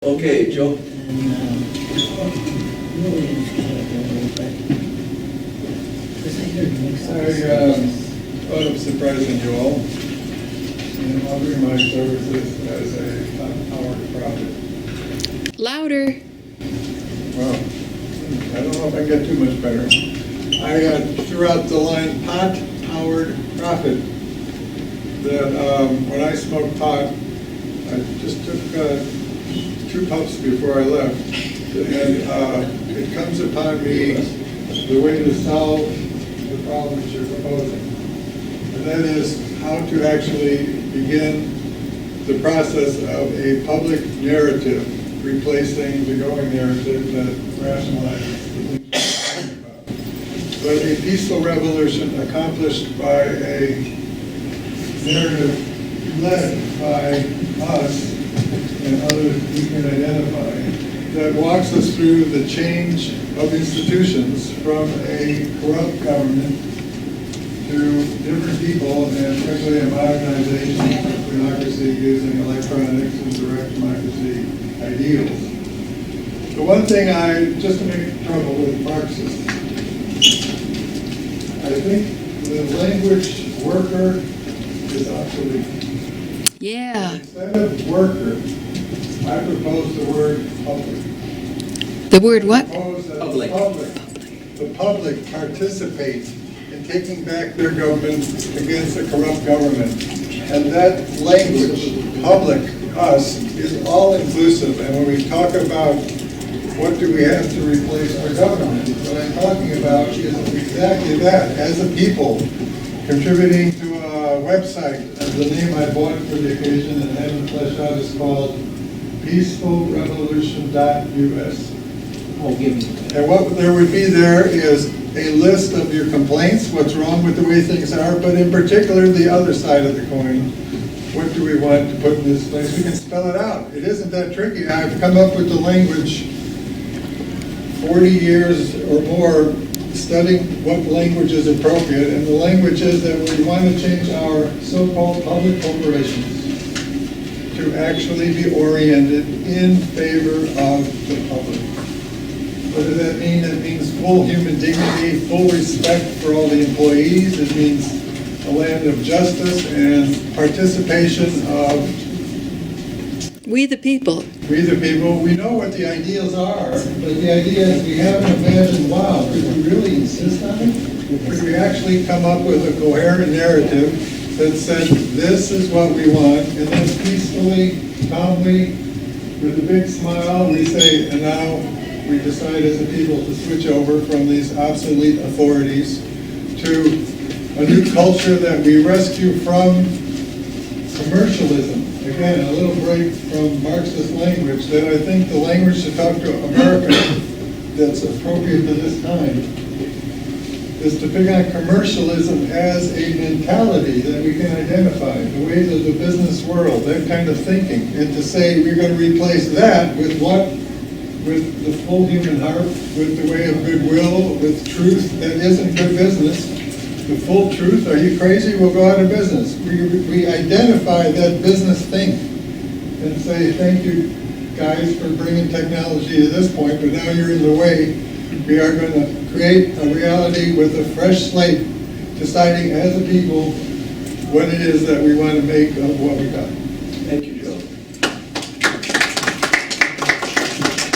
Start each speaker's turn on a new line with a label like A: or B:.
A: Okay, Joe.
B: I thought of surprising you all and offering my services as a hot-powered prophet.
C: Louder.
B: Well, I don't know if I get too much better. I threw out the line pot-powered prophet. That when I smoked pot, I just took 2 puffs before I left, and it comes upon me the way to solve the problem that you're proposing. And that is how to actually begin the process of a public narrative replacing the going narrative that rationalizes the things we're talking about. But a peaceful revolution accomplished by a narrative led by us and others we can identify that walks us through the change of institutions from a corrupt government to different people, and especially a modernization of democracy using electronics and direct democracy ideals. The one thing just to make trouble with Marxists, I think the language worker is obsolete.
C: Yeah.
B: Instead of worker, I propose the word public.
C: The word what?
A: Public.
B: The public participate in taking back their government against a corrupt government. And that language, public, us, is all inclusive. And when we talk about what do we have to replace our government, what I'm talking about is exactly that. As a people, contributing to a website, the name I bought for the occasion and haven't fleshed out is called peacefulrevolution.us.
A: Oh, give me.
B: And what there would be there is a list of your complaints, what's wrong with the way things are, but in particular the other side of the coin. What do we want to put in this place? We can spell it out. It isn't that tricky. I've come up with the language 40 years or more studying what language is appropriate, and the language is that we want to change our so-called public corporations to actually be oriented in favor of the public. What does that mean? That means full human dignity, full respect for all the employees. It means a land of justice and participation of
C: We the people.
B: we the people. We know what the ideals are, but the idea is we haven't imagined, wow, could we really insist on it? Could we actually come up with a coherent narrative that said, this is what we want, and then peacefully, calmly, with a big smile, we say, and now we decide as a people to switch over from these obsolete authorities to a new culture that we rescue from commercialism. Again, a little break from Marxist language, that I think the language to talk to America that's appropriate to this time is to pick on commercialism as a mentality that we can identify, the ways of the business world, that kind of thinking, and to say we're going to replace that with what? With the full human heart, with the way of goodwill, with truth that isn't good business. The full truth, are you crazy? We'll go out of business. We identify that business thing and say, thank you guys for bringing technology to this point, but now you're in the way. We are going to create a reality with a fresh slate, deciding as a people what it is that we want to make of what we got.